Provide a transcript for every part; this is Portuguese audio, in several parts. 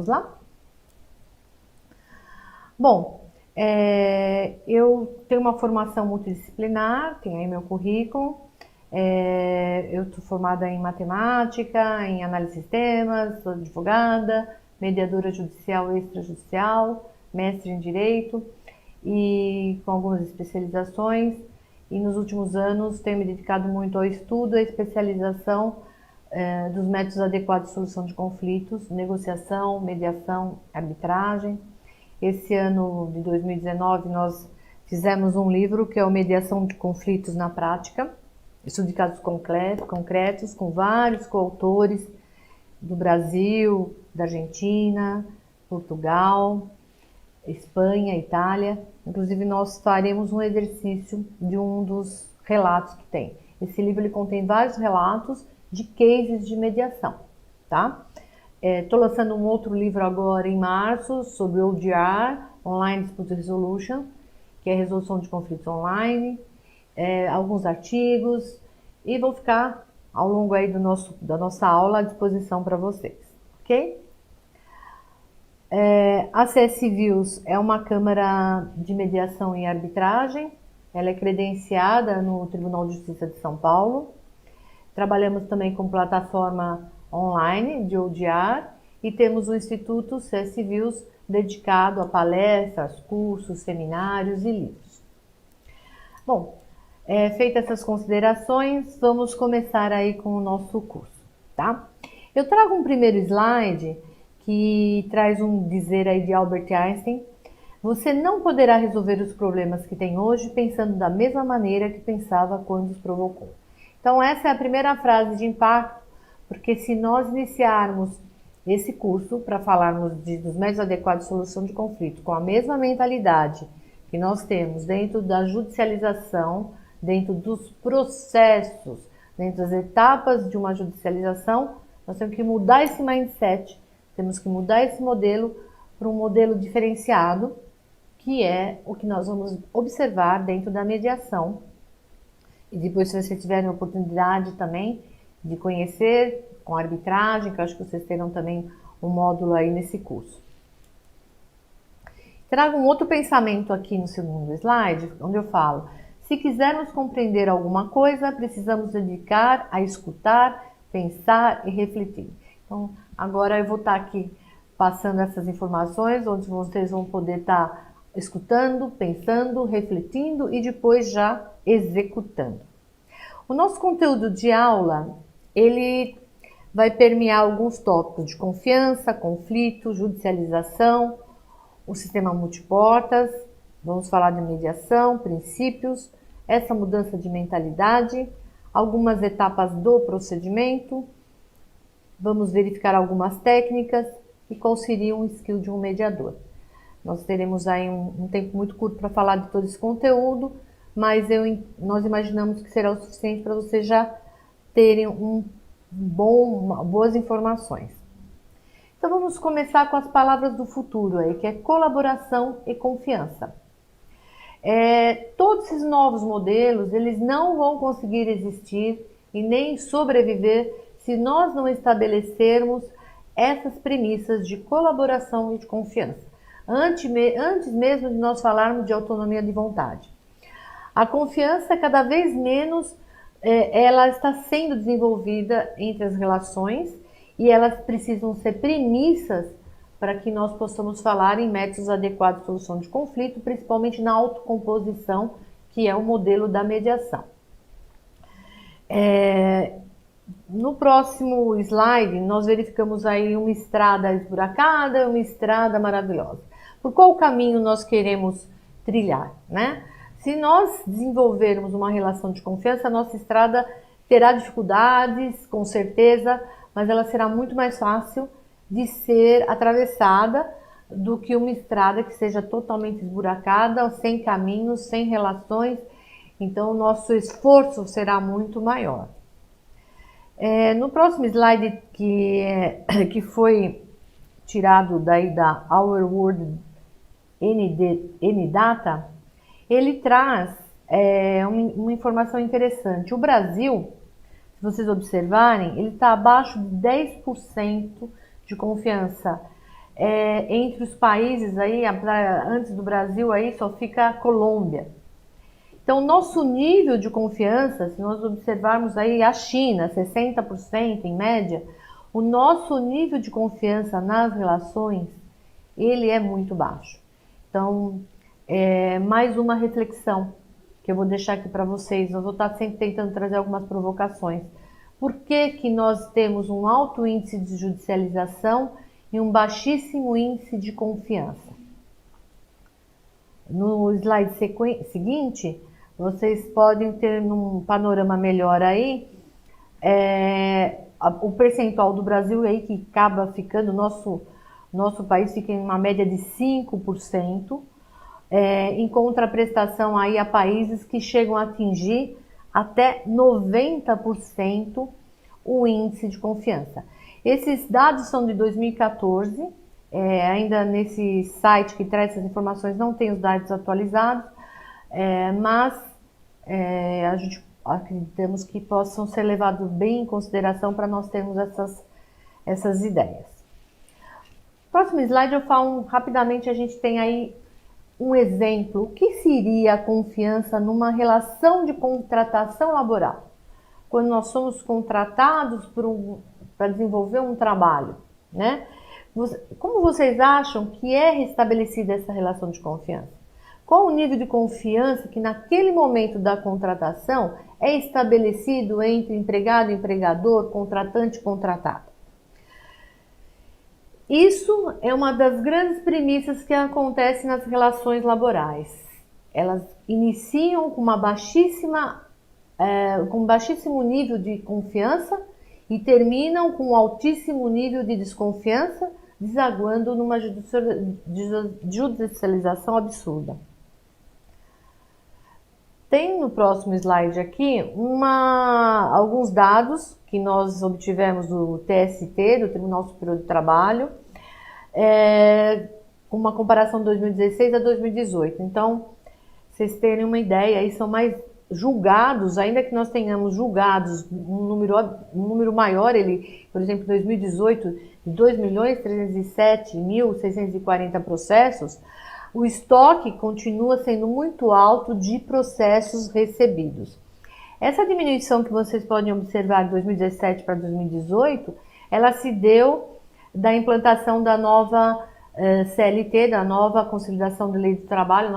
Vamos lá? Bom, eu tenho uma formação multidisciplinar, tem aí meu currículo. Eu estou formada em matemática, em análise de sistemas, sou advogada, mediadora judicial e extrajudicial, mestre em direito e com algumas especializações. E nos últimos anos tenho me dedicado muito ao estudo e à especialização dos métodos adequados de solução de conflitos, negociação, mediação, arbitragem. Esse ano de 2019 nós fizemos um livro que é o Mediação de Conflitos na Prática, estudo de casos concretos com vários coautores do Brasil, da Argentina, Portugal, Espanha, Itália. Inclusive nós faremos um exercício de um dos relatos que tem. Esse livro ele contém vários relatos de cases de mediação, tá? Estou lançando um outro livro agora em março sobre ODR, Online Dispute Resolution, que é resolução de conflitos online, alguns artigos, e vou ficar ao longo aí da nossa aula à disposição para vocês, ok? A CS Views é uma câmara de mediação e arbitragem, ela é credenciada no Tribunal de Justiça de São Paulo. Trabalhamos também com plataforma online de ODR e temos o Instituto CS Views dedicado a palestras, cursos, seminários e livros. Bom, feitas essas considerações, vamos começar aí com o nosso curso, tá? Eu trago um primeiro slide que traz um dizer aí de Albert Einstein: você não poderá resolver os problemas que tem hoje pensando da mesma maneira que pensava quando os provocou. Então essa é a primeira frase de impacto, porque se nós iniciarmos esse curso para falarmos dos métodos adequados de solução de conflito com a mesma mentalidade que nós temos dentro da judicialização, dentro dos processos, dentro das etapas de uma judicialização, nós temos que mudar esse mindset, temos que mudar esse modelo para um modelo diferenciado, que é o que nós vamos observar dentro da mediação. E depois, se vocês tiverem a oportunidade também de conhecer com arbitragem, que eu acho que vocês terão também um módulo aí nesse curso. Trago um outro pensamento aqui no segundo slide, onde eu falo: se quisermos compreender alguma coisa, precisamos dedicar a escutar, pensar e refletir. Então, agora eu vou estar aqui passando essas informações, onde vocês vão poder estar escutando, pensando, refletindo e depois já executando. O nosso conteúdo de aula, ele vai permear alguns tópicos de confiança, conflito, judicialização, o sistema multiportas, vamos falar de mediação, princípios, essa mudança de mentalidade, algumas etapas do procedimento, vamos verificar algumas técnicas e qual seria um skill de um mediador. Nós teremos aí um tempo muito curto para falar de todo esse conteúdo, mas nós imaginamos que será o suficiente para vocês já terem boas informações. Então vamos começar com as palavras do futuro aí, que é colaboração e confiança. Todos esses novos modelos, eles não vão conseguir existir e nem sobreviver se nós não estabelecermos essas premissas de colaboração e de confiança, antes mesmo de nós falarmos de autonomia de vontade. A confiança, cada vez menos, ela está sendo desenvolvida entre as relações e elas precisam ser premissas para que nós possamos falar em métodos adequados de solução de conflito, principalmente na autocomposição, que é o modelo da mediação. No próximo slide, nós verificamos aí uma estrada esburacada, uma estrada maravilhosa. Por qual caminho nós queremos trilhar, né? Se nós desenvolvermos uma relação de confiança, a nossa estrada terá dificuldades, com certeza, mas ela será muito mais fácil de ser atravessada do que uma estrada que seja totalmente esburacada, sem caminhos, sem relações. Então, o nosso esforço será muito maior. No próximo slide, que foi tirado daí da Our World NData, ele traz uma informação interessante. O Brasil, se vocês observarem, ele está abaixo de 10% de confiança entre os países aí, antes do Brasil aí só fica a Colômbia. Então, nosso nível de confiança, se nós observarmos aí a China, 60% em média, o nosso nível de confiança nas relações, ele é muito baixo. Então, mais uma reflexão que eu vou deixar aqui para vocês. Eu vou estar sempre tentando trazer algumas provocações. Por que que nós temos um alto índice de judicialização e um baixíssimo índice de confiança? No slide seguinte, vocês podem ter um panorama melhor aí, o percentual do Brasil aí que acaba ficando, nosso país fica em uma média de 5%, em contraprestação aí a países que chegam a atingir até 90% o índice de confiança. Esses dados são de 2014, ainda nesse site que traz essas informações não tem os dados atualizados, mas a gente acreditamos que possam ser levados bem em consideração para nós termos essas ideias. Próximo slide eu falo rapidamente, a gente tem aí um exemplo. O que seria a confiança numa relação de contratação laboral? Quando nós somos contratados para desenvolver um trabalho, né? Como vocês acham que é restabelecida essa relação de confiança? Qual o nível de confiança que naquele momento da contratação é estabelecido entre empregado e empregador, contratante e contratado? Isso é uma das grandes premissas que acontecem nas relações laborais. Elas iniciam com um baixíssimo nível de confiança e terminam com um altíssimo nível de desconfiança, desaguando numa judicialização absurda. Tem no próximo slide aqui alguns dados que nós obtivemos do TST, do Tribunal Superior do Trabalho, uma comparação de 2016 a 2018. Então, vocês terem uma ideia, aí são mais julgados, ainda que nós tenhamos julgados um número maior, por exemplo, em 2018, de 2.307.640 processos, o estoque continua sendo muito alto de processos recebidos. Essa diminuição que vocês podem observar de 2017 para 2018, ela se deu da implantação da nova CLT, da nova Consolidação de Lei do Trabalho,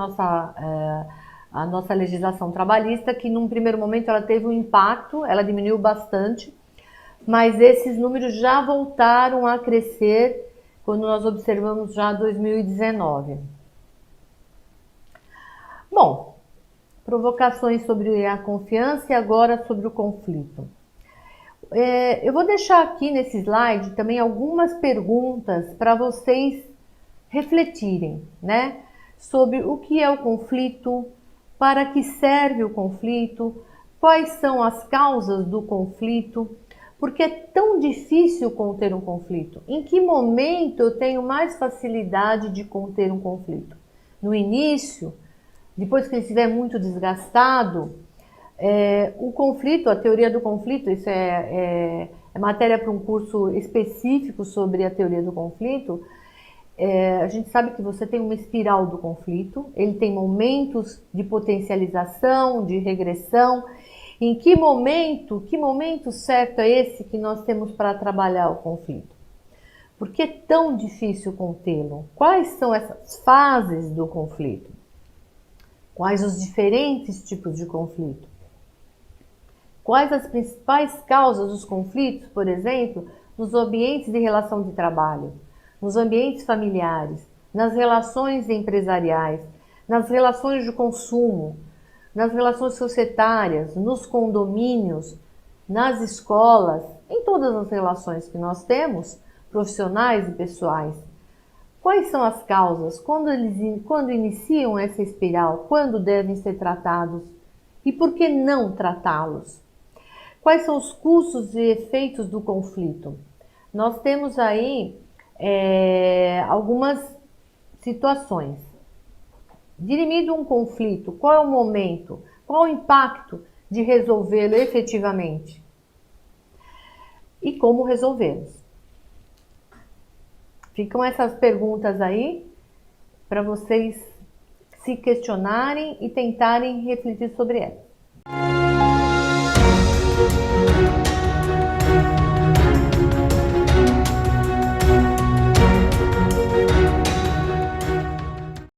a nossa legislação trabalhista, que num primeiro momento ela teve um impacto, ela diminuiu bastante, mas esses números já voltaram a crescer quando nós observamos já 2019. Bom, provocações sobre a confiança e agora sobre o conflito. Eu vou deixar aqui nesse slide também algumas perguntas para vocês refletirem, né? Sobre o que é o conflito, para que serve o conflito, quais são as causas do conflito, por que é tão difícil conter um conflito? Em que momento eu tenho mais facilidade de conter um conflito? No início? Depois que ele estiver muito desgastado? O conflito, a teoria do conflito, isso é matéria para um curso específico sobre a teoria do conflito. A gente sabe que você tem uma espiral do conflito, ele tem momentos de potencialização, de regressão. Em que momento certo é esse que nós temos para trabalhar o conflito? Por que é tão difícil contê-lo? Quais são essas fases do conflito? Quais os diferentes tipos de conflito? Quais as principais causas dos conflitos, por exemplo, nos ambientes de relação de trabalho, nos ambientes familiares, nas relações empresariais, nas relações de consumo, nas relações societárias, nos condomínios, nas escolas, em todas as relações que nós temos, profissionais e pessoais. Quais são as causas? Quando iniciam essa espiral? Quando devem ser tratados? E por que não tratá-los? Quais são os custos e efeitos do conflito? Nós temos aí algumas situações. Dirimido um conflito, qual é o momento? Qual o impacto de resolvê-lo efetivamente? E como resolvê-los? Ficam essas perguntas aí para vocês se questionarem e tentarem refletir sobre elas.